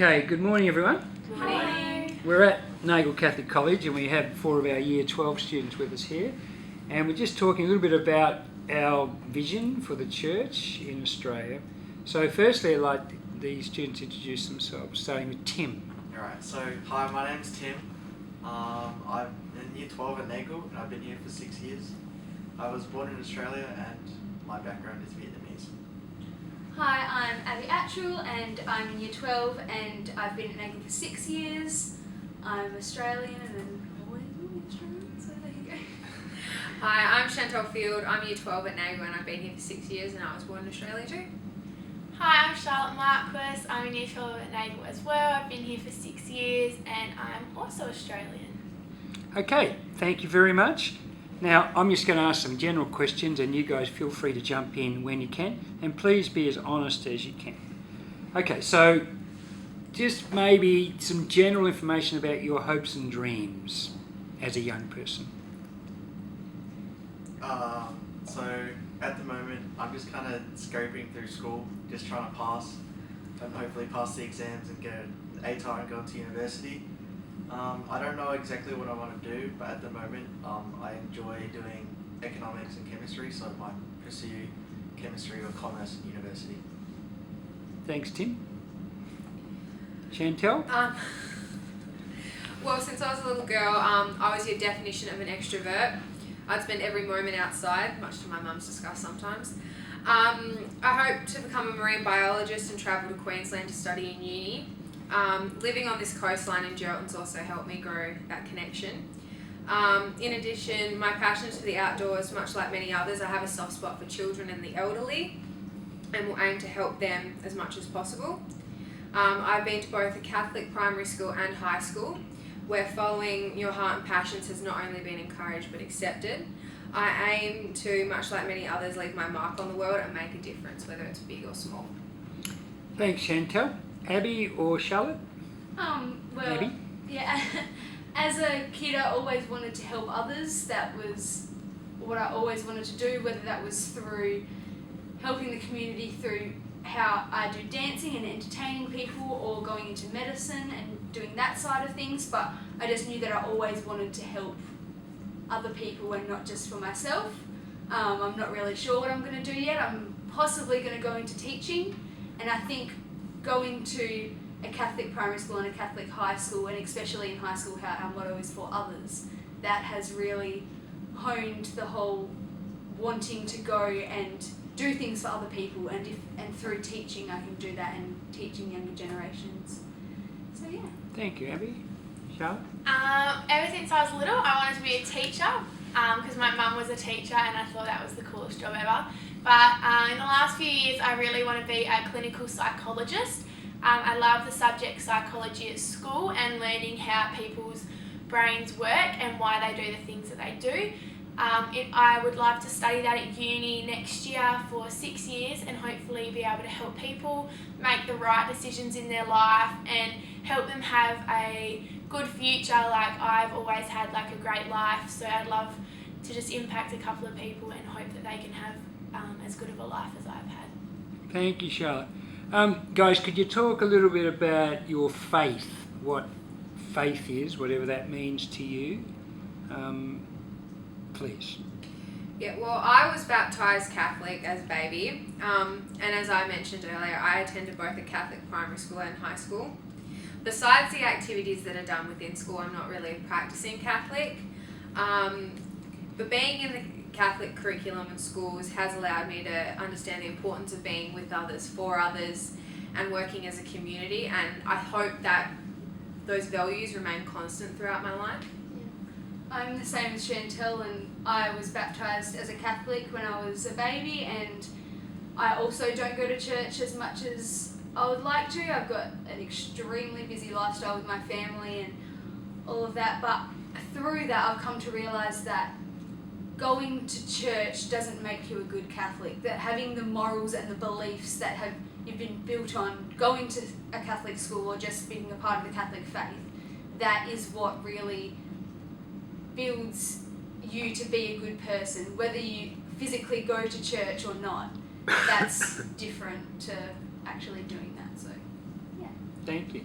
Okay, good morning everyone. Good morning. We're at Nagle Catholic College and we have 4 of our Year 12 students with us here, and we're just talking a little bit about our vision for the church in Australia. So firstly I'd like the students to introduce themselves, starting with Tim. Alright, so hi, my name's Tim. I'm in Year 12 at Nagle and I've been here for 6 years. I was born in Australia and my background is Vietnamese. Hi, I'm Abby Attrell and I'm in Year 12 and I've been at Nagle for 6 years. I'm Australian and always will be Australian, so there you go. Hi, I'm Chantal Field. I'm Year 12 at Nagle and I've been here for 6 years and I was born in Australia too. Hi, I'm Charlotte Marquis. I'm in Year 12 at Nagle as well. I've been here for 6 years and I'm also Australian. Okay, thank you very much. Now I'm just going to ask some general questions and you guys feel free to jump in when you can, and please be as honest as you can. Okay, so just maybe some general information about your hopes and dreams as a young person. So at the moment I'm just kind of scraping through school, just trying to pass and hopefully pass the exams and get an ATAR and go into university. I don't know exactly what I want to do, but at the moment I enjoy doing economics and chemistry, so I might pursue chemistry or commerce at university. Thanks, Tim. Chantal? Well, since I was a little girl, I was your definition of an extrovert. I'd spend every moment outside, much to my mum's disgust sometimes. I hope to become a marine biologist and travel to Queensland to study in uni. Living on this coastline in Geraldton's also helped me grow that connection. In addition, my passion is for the outdoors, much like many others. I have a soft spot for children and the elderly and will aim to help them as much as possible. I've been to both a Catholic primary school and high school, where following your heart and passions has not only been encouraged but accepted. I aim to, much like many others, leave my mark on the world and make a difference, whether it's big or small. Thanks, Chantal. Abby or Charlotte? Well, Abby? yeah, as a kid I always wanted to help others. That was what I always wanted to do, whether that was through helping the community through how I do dancing and entertaining people, or going into medicine and doing that side of things. But I just knew that I always wanted to help other people and not just for myself. I'm not really sure what I'm going to do yet. I'm possibly going to go into teaching, and I think going to a Catholic primary school and a Catholic high school, and especially in high school how our motto is for others, that has really honed the whole wanting to go and do things for other people, and through teaching I can do that and teaching younger generations. So yeah. Thank you, Abby. Charlotte? Ever since I was little, I wanted to be a teacher because my mum was a teacher and I thought that was the coolest job ever. But in the last few years, I really want to be a clinical psychologist. I love the subject psychology at school and learning how people's brains work and why they do the things that they do. I would love to study that at uni next year for 6 years and hopefully be able to help people make the right decisions in their life and help them have a good future. Like I've always had like a great life, so I'd love to just impact a couple of people and hope that they can have as good of a life as I've had. Thank you, Charlotte. Guys, could you talk a little bit about your faith, what faith is, whatever that means to you? Please. Yeah, well, I was baptised Catholic as a baby, and as I mentioned earlier, I attended both a Catholic primary school and high school. Besides the activities that are done within school, I'm not really a practising Catholic, but being in the Catholic curriculum in schools has allowed me to understand the importance of being with others, for others, and working as a community, and I hope that those values remain constant throughout my life. I'm the same as Chantal, and I was baptised as a Catholic when I was a baby, and I also don't go to church as much as I would like to. I've got an extremely busy lifestyle with my family and all of that, but through that I've come to realise that going to church doesn't make you a good Catholic, that having the morals and the beliefs that you've been built on going to a Catholic school or just being a part of the Catholic faith, that is what really builds you to be a good person. Whether you physically go to church or not, that's different to actually doing that. So Thank you.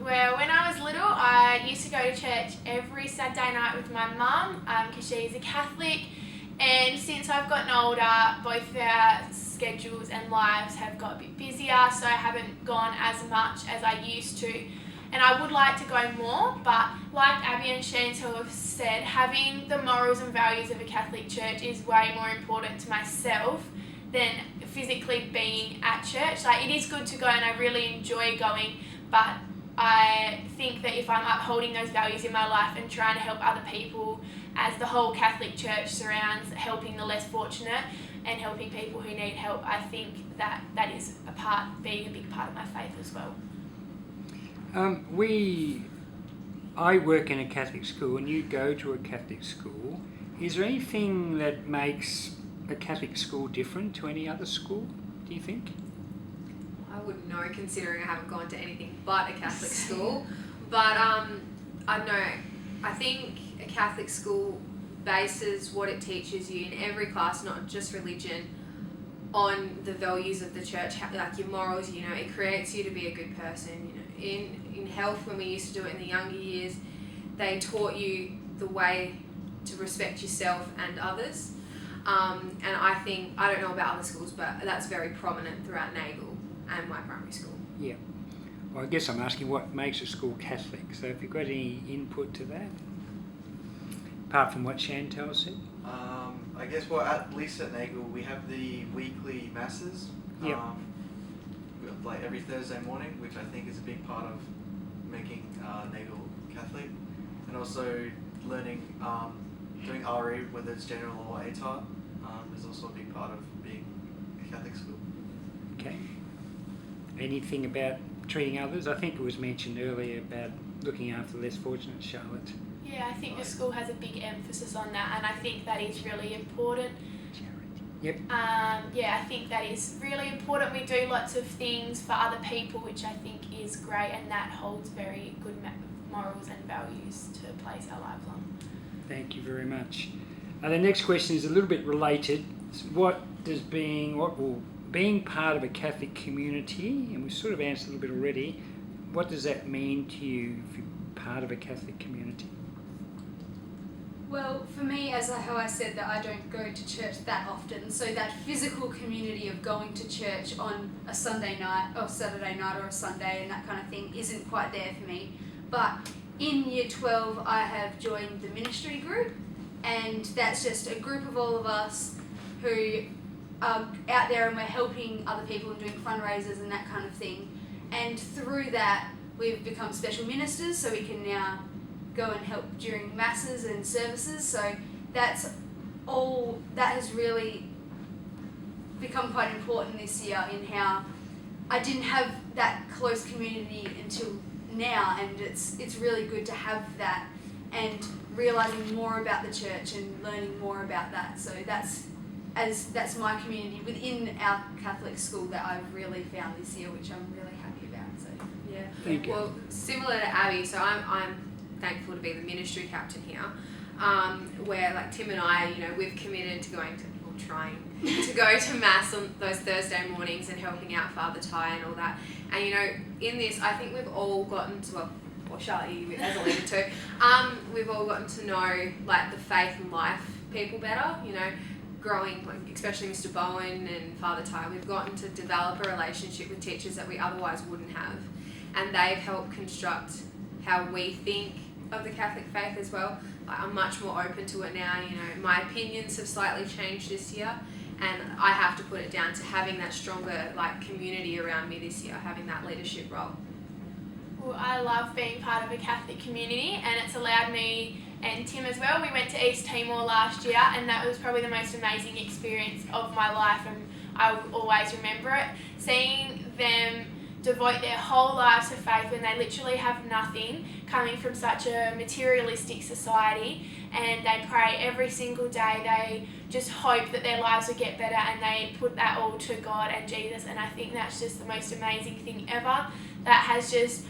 Well, when I was little, I used to go to church every Saturday night with my mum because she's a Catholic. And since I've gotten older, both our schedules and lives have got a bit busier, so I haven't gone as much as I used to. And I would like to go more, but like Abby and Chantal have said, having the morals and values of a Catholic church is way more important to myself than physically being at church. Like, it is good to go and I really enjoy going, but I think that if I'm upholding those values in my life and trying to help other people, as the whole Catholic Church surrounds helping the less fortunate and helping people who need help, I think that is being a big part of my faith as well. I work in a Catholic school and you go to a Catholic school. Is there anything that makes a Catholic school different to any other school, do you think? I wouldn't know, considering I haven't gone to anything but a Catholic school. But I don't know, I think a Catholic school bases what it teaches you in every class, not just religion, on the values of the church, like your morals. You know, it creates you to be a good person. You know, in health, when we used to do it in the younger years, they taught you the way to respect yourself and others. And I think, I don't know about other schools, but that's very prominent throughout Nagle and my primary school. Yeah. Well, I guess I'm asking what makes a school Catholic. So have you got any input to that? Apart from what Chantal said? I guess, well, at least at Nagle, we have the weekly masses. Yep. Like every Thursday morning, which I think is a big part of making Nagle Catholic. And also learning, doing RE, whether it's general or ATAR, is also a big part of being a Catholic school. Okay. Anything about treating others? I think it was mentioned earlier about looking after the less fortunate, Charlotte. Yeah, I think the school has a big emphasis on that, and I think that is really important. Yep. Yeah, I think that is really important. We do lots of things for other people, which I think is great, and that holds very good morals and values to place our lives on. Thank you very much. The next question is a little bit related. What does being part of a Catholic community, and we've sort of answered a little bit already, what does that mean to you if you're part of a Catholic community? Well, for me, how I said that I don't go to church that often, so that physical community of going to church on a Sunday night or Saturday night or a Sunday and that kind of thing isn't quite there for me. But in Year 12, I have joined the ministry group, and that's just a group of all of us who are out there and we're helping other people and doing fundraisers and that kind of thing. And through that, we've become special ministers, so we can now go and help during masses and services. So that has really become quite important this year in how I didn't have that close community until now, and it's really good to have that and realising more about the church and learning more about that. So that's my community within our Catholic school that I've really found this year, which I'm really happy about. So yeah, thank you. Well, similar to Abby, so I'm thankful to be the ministry captain here, where like Tim and I, you know, we've committed to trying to go to Mass on those Thursday mornings and helping out Father Ty and all that. And you know, in this, I think we've all gotten to, well, Charlotte, you as a leader too, we've all gotten to know like the faith and life people better, you know, growing, like, especially Mr. Bowen and Father Ty, we've gotten to develop a relationship with teachers that we otherwise wouldn't have. And they've helped construct how we think of the Catholic faith as well. Like, I'm much more open to it now, you know, my opinions have slightly changed this year, and I have to put it down to having that stronger like community around me this year, having that leadership role. Well, I love being part of a Catholic community, and it's allowed me and Tim as well. We went to East Timor last year, and that was probably the most amazing experience of my life, and I will always remember it. Seeing them devote their whole lives to faith when they literally have nothing, coming from such a materialistic society, and they pray every single day. They just hope that their lives will get better, and they put that all to God and Jesus, and I think that's just the most amazing thing ever. That has just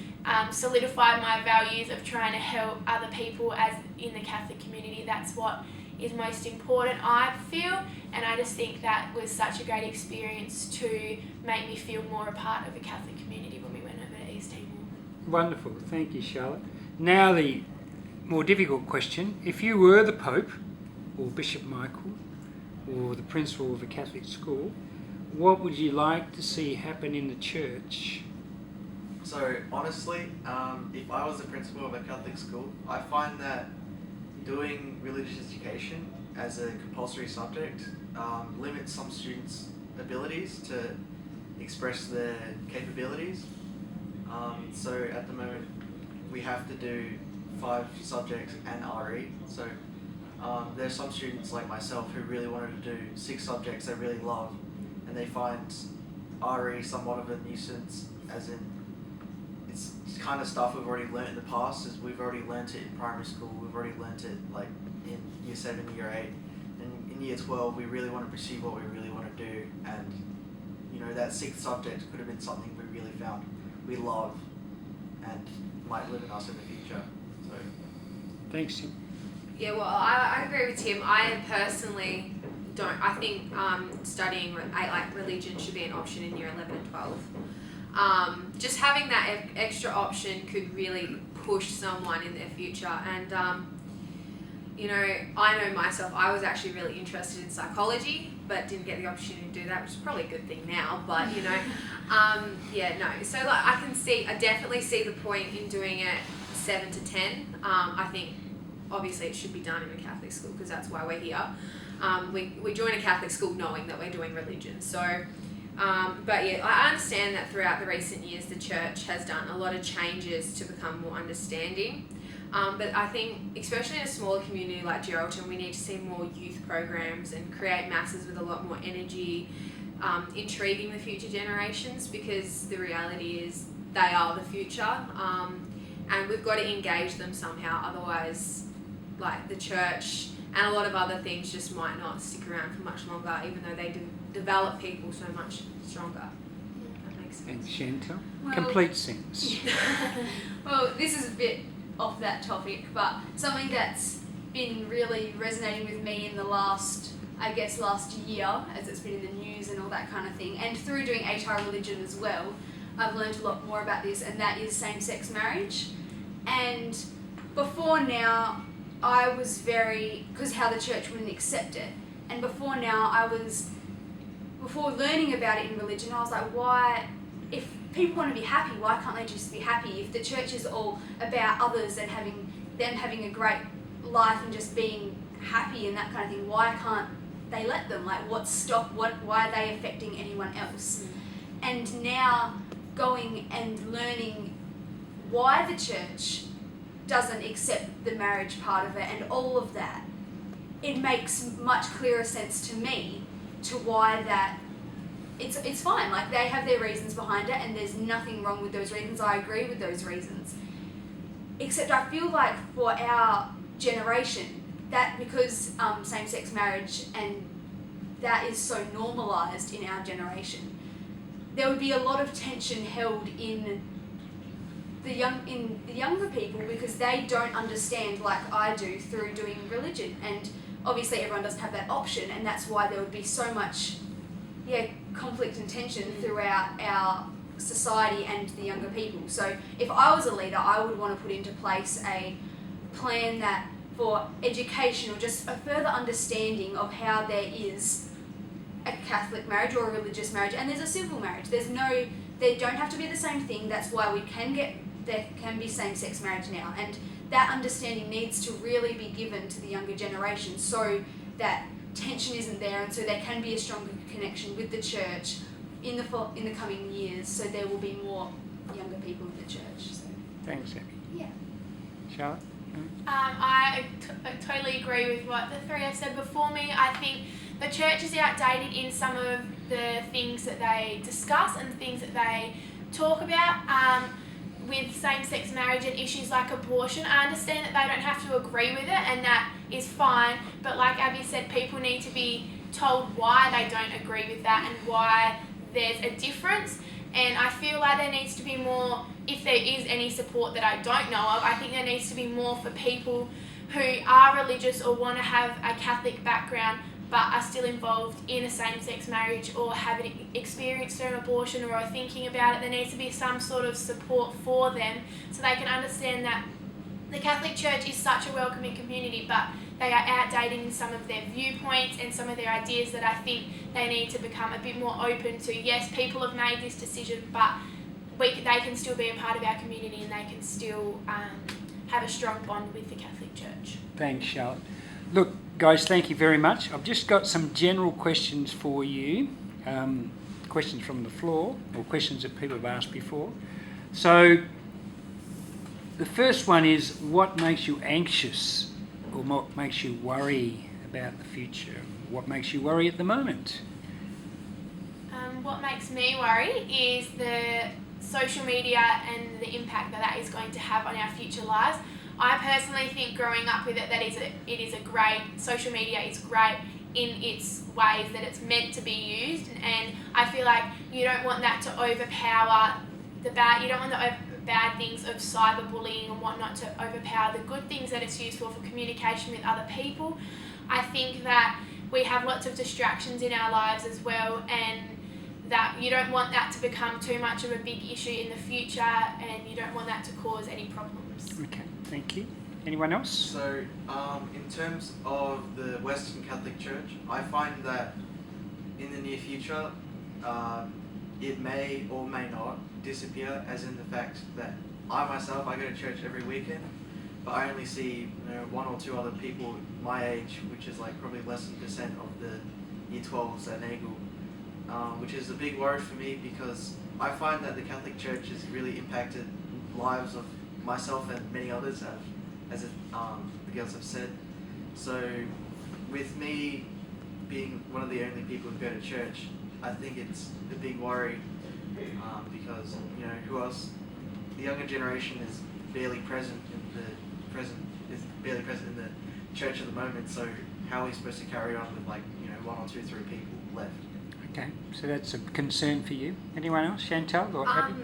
solidified my values of trying to help other people as in the Catholic community. That's what is most important, I feel, and I just think that was such a great experience to make me feel more a part of a Catholic community when we went Wonderful. Thank you, Charlotte. Now the more difficult question. If you were the Pope or Bishop Michael or the principal of a Catholic school, what would you like to see happen in the church? So honestly, if I was the principal of a Catholic school, I find that doing religious education as a compulsory subject limits some students' abilities to express their capabilities. So at the moment, we have to do 5 subjects and RE. So there's some students like myself who really wanted to do 6 subjects they really love, and they find RE somewhat of a nuisance, as in it's kind of stuff we've already learnt in the past. Is we've already learnt it in primary school, we've already learnt it like in year 7, year 8, and in year 12 we really want to pursue what we really want to do, and you know that 6th subject could have been something we really found we love and might live in us in the future. So Thanks, Tim. Yeah, well, I agree with Tim. I personally don't. I think studying like religion should be an option in year 11 and 12. Just having that extra option could really push someone in their future. And you know, I know myself. I was actually really interested in psychology, but didn't get the opportunity to do that, which is probably a good thing now. But you know, yeah, no. So like, I definitely see the point in doing it 7 to 10. I think obviously it should be done in a Catholic school because that's why we're here. We join a Catholic school knowing that we're doing religion. So, but yeah, I understand that throughout the recent years the church has done a lot of changes to become more understanding. But I think, especially in a smaller community like Geraldton, we need to see more youth programs and create masses with a lot more energy, intriguing the future generations, because the reality is they are the future, and we've got to engage them somehow. Otherwise, like the church and a lot of other things just might not stick around for much longer, even though they do develop people so much stronger. That makes sense. And Chantal? Well- Complete sense. Well, this is a bit off that topic, but something that's been really resonating with me in the last year, as it's been in the news and all that kind of thing, and through doing HR religion as well, I've learned a lot more about this, and that is same-sex marriage. And before now, I was because how the church wouldn't accept it, and before learning about it in religion, I was like, why, if people want to be happy, why can't they just be happy? If the church is all about others and having a great life and just being happy and that kind of thing, why can't they let them? Like, why are they affecting anyone else? And now going and learning why the church doesn't accept the marriage part of it and all of that, it makes much clearer sense to me to why that it's fine. Like, they have their reasons behind it and there's nothing wrong with those reasons. I agree with those reasons. Except I feel like for our generation, that because same-sex marriage and that is so normalised in our generation, there would be a lot of tension held in the younger people, because they don't understand like I do through doing religion, and obviously everyone doesn't have that option, and that's why there would be so much conflict and tension throughout our society and the younger people. So if I was a leader, I would want to put into place a plan that for education or just a further understanding of how there is a Catholic marriage or a religious marriage, and there's a civil marriage. They don't have to be the same thing. That's why there can be same-sex marriage now, and that understanding needs to really be given to the younger generation so that tension isn't there, and so there can be a stronger connection with the church in the coming years, so there will be more younger people in the church. So. Thanks, Abby. Yeah. Charlotte? I totally agree with what the three have said before me. I think the church is outdated in some of the things that they discuss and things that they talk about. With same-sex marriage and issues like abortion, I understand that they don't have to agree with it, and that is fine, but like Abby said, people need to be told why they don't agree with that and why there's a difference. And I feel like there needs to be more, if there is any support that I don't know of, I think there needs to be more for people who are religious or want to have a Catholic background but are still involved in a same-sex marriage or have experienced an abortion or are thinking about it, there needs to be some sort of support for them so they can understand that the Catholic Church is such a welcoming community, but they are outdating some of their viewpoints and some of their ideas that I think they need to become a bit more open to. Yes, people have made this decision, but they can still be a part of our community and they can still have a strong bond with the Catholic Church. Thanks, Charlotte. Look, guys, thank you very much. I've just got some general questions for you, questions from the floor, or questions that people have asked before. So, the first one is, what makes you anxious, or what makes you worry about the future? What makes you worry at the moment? What makes me worry is the social media and the impact that is going to have on our future lives. I personally think growing up with it, it is a great, social media is great in its ways that it's meant to be used, and I feel like you don't want that to overpower the bad, you don't want the bad things of cyberbullying and whatnot to overpower the good things that it's used for communication with other people. I think that we have lots of distractions in our lives as well, and that you don't want that to become too much of a big issue in the future, and you don't want that to cause any problems. Okay, thank you. Anyone else? So, in terms of the Western Catholic Church, I find that in the near future, it may or may not disappear, as in the fact that I myself, I go to church every weekend, but I only see one or two other people my age, which is like probably less than % of the Year 12s at Nagel, which is a big worry for me because I find that the Catholic Church has really impacted lives of myself and many others, as the girls have said. So with me being one of the only people who go to church, I think it's a big worry because who else? The younger generation is barely present in the church at the moment. So how are we supposed to carry on with one or two, three people left? Okay, so that's a concern for you. Anyone else? Chantal or Abby?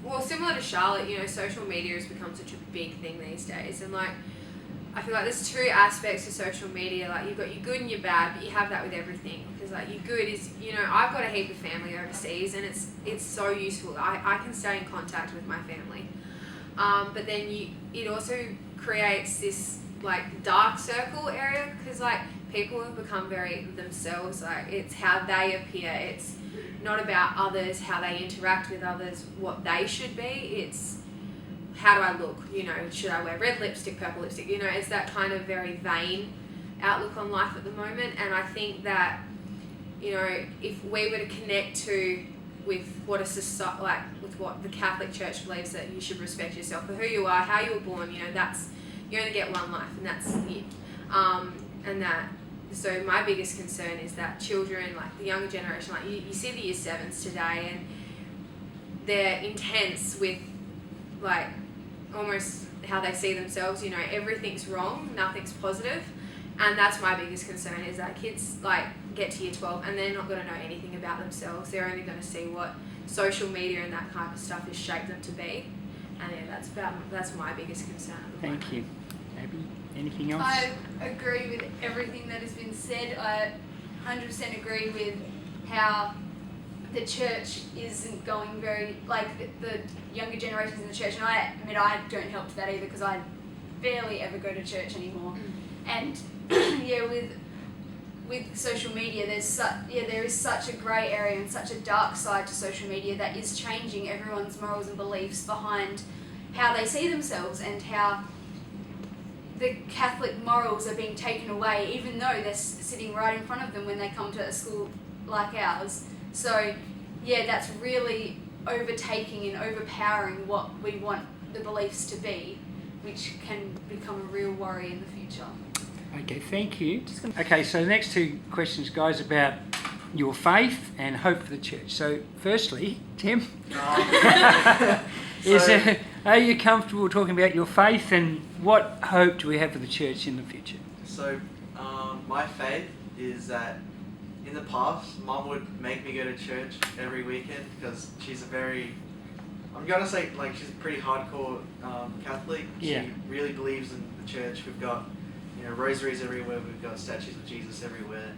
Well, similar to Charlotte, social media has become such a big thing these days, and I feel like there's two aspects to social media. Like, you've got your good and your bad, but you have that with everything. Because your good is, I've got a heap of family overseas, and it's so useful. I can stay in contact with my family. But then it also creates this dark circle area, because people have become very themselves. It's how they appear. It's not about others, how they interact with others, what they should be. It's how do I look? Should I wear red lipstick, purple lipstick? It's that kind of very vain outlook on life at the moment. And I think that, if we were to connect with what a society, with what the Catholic Church believes, that you should respect yourself for who you are, how you were born. That's, you only get one life, and that's it. So my biggest concern is that children, the younger generation, you see the Year 7s today, and they're intense with almost how they see themselves. Everything's wrong, nothing's positive, and that's my biggest concern, is that kids get to Year 12 and they're not going to know anything about themselves. They're only going to see what social media and that kind of stuff has shaped them to be, and that's my biggest concern at the moment. Thank you. Abby, anything else? I agree with everything that has been said. I 100% agree with how the church isn't going very, the younger generations in the church, and I admit I don't help to that either, because I barely ever go to church anymore. And with social media, there is such a grey area and such a dark side to social media that is changing everyone's morals and beliefs behind how they see themselves, and how the Catholic morals are being taken away, even though they're sitting right in front of them when they come to a school like ours. So, that's really overtaking and overpowering what we want the beliefs to be, which can become a real worry in the future. Okay, thank you. Okay, so the next two questions, guys, about your faith and hope for the church. So, firstly, Tim, are you comfortable talking about your faith, and what hope do we have for the church in the future? So, my faith is that in the past, Mum would make me go to church every weekend, because she's I'm going to say, she's a pretty hardcore Catholic. Yeah. She really believes in the church. We've got rosaries everywhere. We've got statues of Jesus everywhere.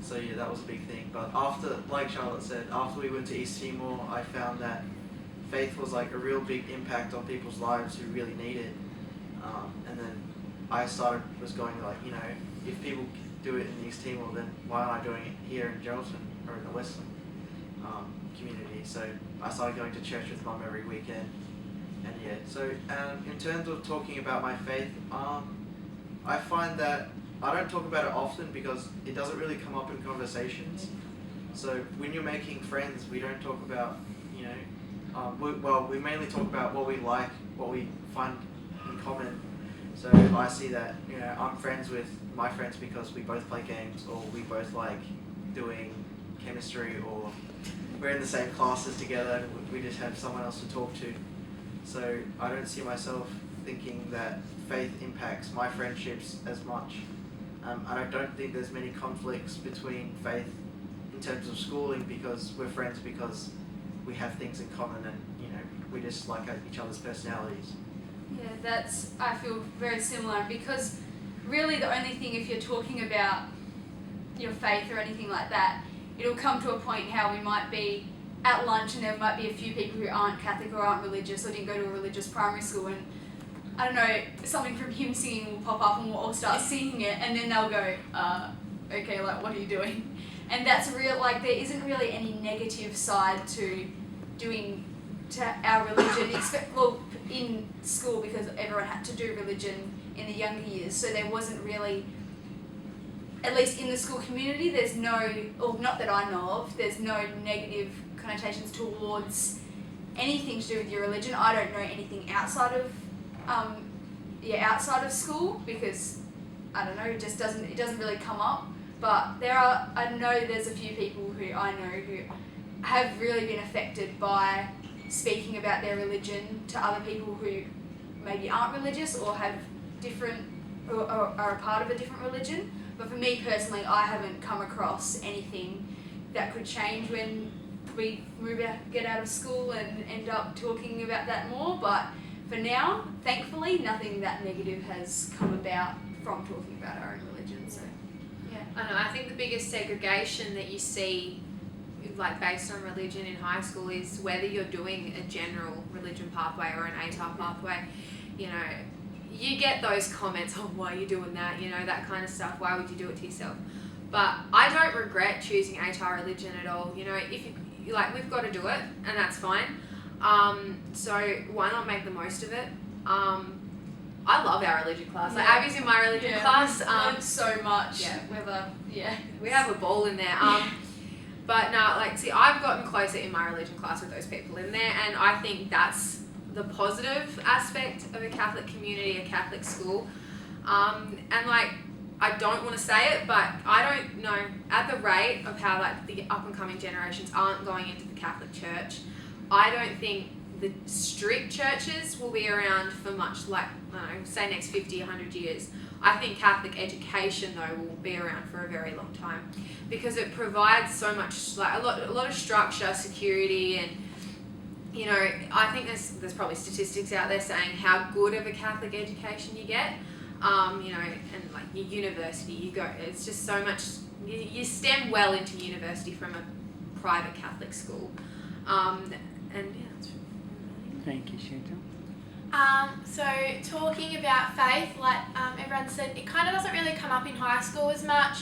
So yeah, that was a big thing. But after, like Charlotte said, after we went to East Timor, I found that faith was like a real big impact on people's lives who really need it. And then I was going like, if people do it in East Timor, then why aren't I doing it here in Geraldton or in the Western community? So I started going to church with Mum every weekend. And yeah, so in terms of talking about my faith, I find that I don't talk about it often because it doesn't really come up in conversations. So when you're making friends, we don't talk about, we mainly talk about what we like, what we find in common. So I see that, I'm friends with my friends because we both play games, or we both like doing chemistry, or we're in the same classes together and we just have someone else to talk to. So I don't see myself thinking that faith impacts my friendships as much. I don't think there's many conflicts between faith in terms of schooling, because we're friends because we have things in common, and we just like each other's personalities. Yeah, I feel very similar, because really the only thing, if you're talking about your faith or anything like that, it'll come to a point how we might be at lunch and there might be a few people who aren't Catholic or aren't religious or didn't go to a religious primary school, and I don't know, something from hymn singing will pop up and we'll all start singing it, and then they'll go, okay, like, what are you doing? And that's real, like, there isn't really any negative side to our religion, in school, because everyone had to do religion in the younger years, so there wasn't really, at least in the school community, there's no, or not that I know of, there's no negative connotations towards anything to do with your religion. I don't know anything outside of school, because I don't know, it doesn't really come up. But I know there's a few people who I know who have really been affected by speaking about their religion to other people who maybe aren't religious or have different, or are a part of a different religion. But for me personally, I haven't come across anything that could change when we get out of school and end up talking about that more. But for now, thankfully, nothing that negative has come about from talking about our own religion. So, yeah. I know. I think the biggest segregation that you see, like based on religion in high school, is whether you're doing a general religion pathway or an ATAR pathway. You get those comments, oh, why are you doing that? That kind of stuff. Why would you do it to yourself? But I don't regret choosing ATAR religion at all. If you like, we've got to do it, and that's fine. So why not make the most of it? I love our religion class. Like, Abby's in my religion class. Learned so much. Yeah. We have a ball in there. But no, I've gotten closer in my religion class with those people in there, and I think that's the positive aspect of a Catholic community, a Catholic school. I don't want to say it, but I don't know, at the rate of how the up and coming generations aren't going into the Catholic Church, I don't think the strict churches will be around for much, say next 50, 100 years. I think Catholic education, though, will be around for a very long time, because it provides so much, a lot of structure, security, and I think there's probably statistics out there saying how good of a Catholic education you get, and your university, you go, it's just so much, you stem well into university from a private Catholic school, and yeah, that's Thank you, Chantal. So talking about faith, everyone said, it kind of doesn't really come up in high school as much.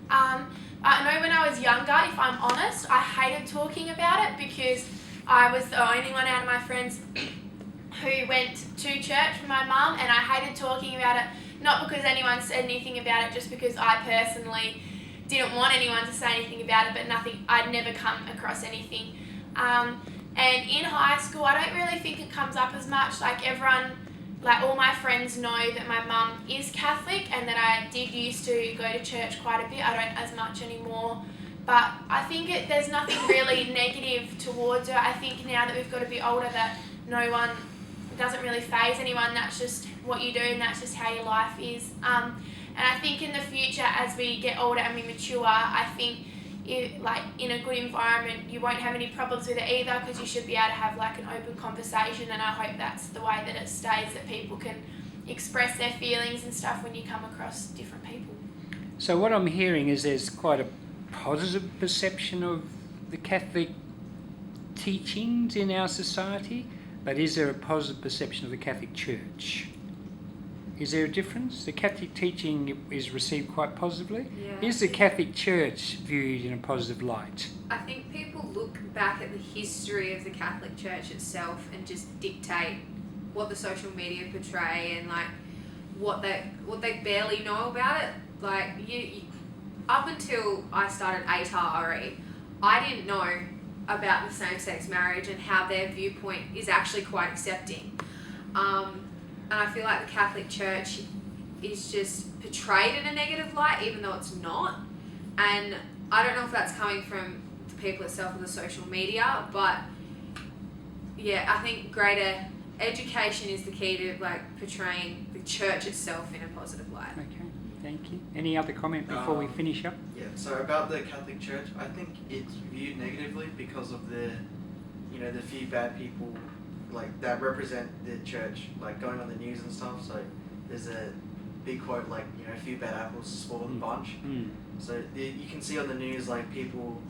I know when I was younger, if I'm honest, I hated talking about it, because I was the only one out of my friends who went to church with my mum, and I hated talking about it, not because anyone said anything about it, just because I personally didn't want anyone to say anything about it, but I'd never come across anything. And in high school, I don't really think it comes up as much. All my friends know that my mum is Catholic, and that I did used to go to church quite a bit. I don't as much anymore. But I think there's nothing really negative towards her. I think now that we've got to be older, that it doesn't really faze anyone. That's just what you do, and that's just how your life is. And I think in the future, as we get older and we mature, I think in a good environment, you won't have any problems with it either, because you should be able to have an open conversation, and I hope that's the way that it stays, that people can express their feelings and stuff when you come across different people. So what I'm hearing is there's quite a positive perception of the Catholic teachings in our society, but is there a positive perception of the Catholic Church? Is there a difference? The Catholic teaching is received quite positively. Yeah. Is the Catholic Church viewed in a positive light? I think people look back at the history of the Catholic Church itself and just dictate what the social media portray and like what they barely know about it. Like you up until I started ATAR-RE, I didn't know about the same-sex marriage and how their viewpoint is actually quite accepting. And I feel like the Catholic Church is just portrayed in a negative light, even though it's not. And I don't know if that's coming from the people itself or the social media, but yeah, I think greater education is the key to like portraying the church itself in a positive light. Okay, thank you. Any other comment before we finish up? Yeah, so about the Catholic Church, I think it's viewed negatively because of the few bad people like that represent the church, like going on the news and stuff. So there's a big quote like, a few bad apples spoil the bunch. So you can see on the news like people,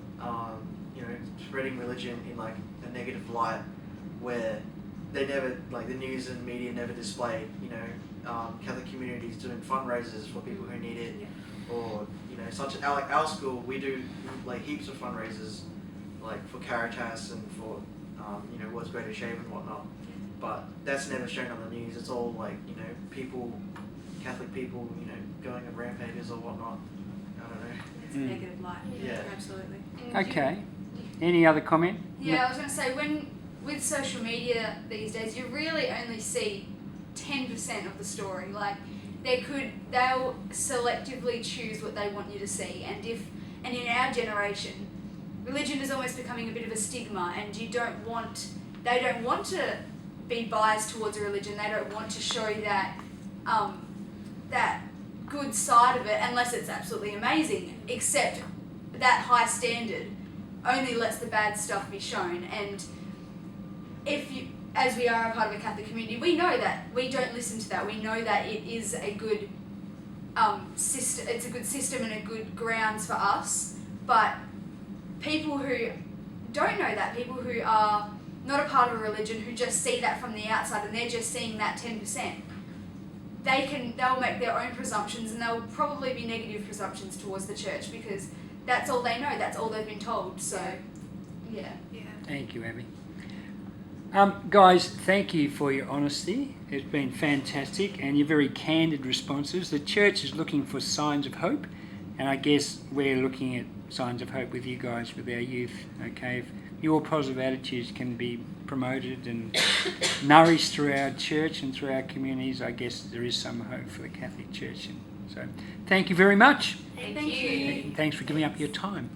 spreading religion in like a negative light, where they never, like the news and media never display, Catholic communities doing fundraisers for people who need it, or such as like our school, we do like heaps of fundraisers, like for Caritas and for World's Greatest Shame and whatnot. But that's never shown on the news. It's all like people, Catholic people, going on rampages or whatnot. I don't know. It's a negative light. Yeah. Absolutely. Okay. Any other comment? Yeah, I was going to say, with social media these days, you really only see 10% of the story. Like, they'll selectively choose what they want you to see. And in our generation, religion is almost becoming a bit of a stigma, and they don't want to be biased towards a religion. They don't want to show that that good side of it unless it's absolutely amazing. Except that high standard only lets the bad stuff be shown. And as we are a part of a Catholic community, we know that we don't listen to that. We know that it is a good system. It's a good system and a good grounds for us. But people who don't know that, people who are not a part of a religion, who just see that from the outside and they're just seeing that 10%, they'll make their own presumptions, and they'll probably be negative presumptions towards the church because that's all they know, that's all they've been told. So, yeah. Thank you, Abby. Guys, thank you for your honesty. It's been fantastic, and your very candid responses. The church is looking for signs of hope, and I guess we're looking at signs of hope with you guys, with our youth. Okay, if your positive attitudes can be promoted and nourished through our church and through our communities, I guess there is some hope for the Catholic Church. And so, thank you very much. Thank you. And thanks for giving up your time.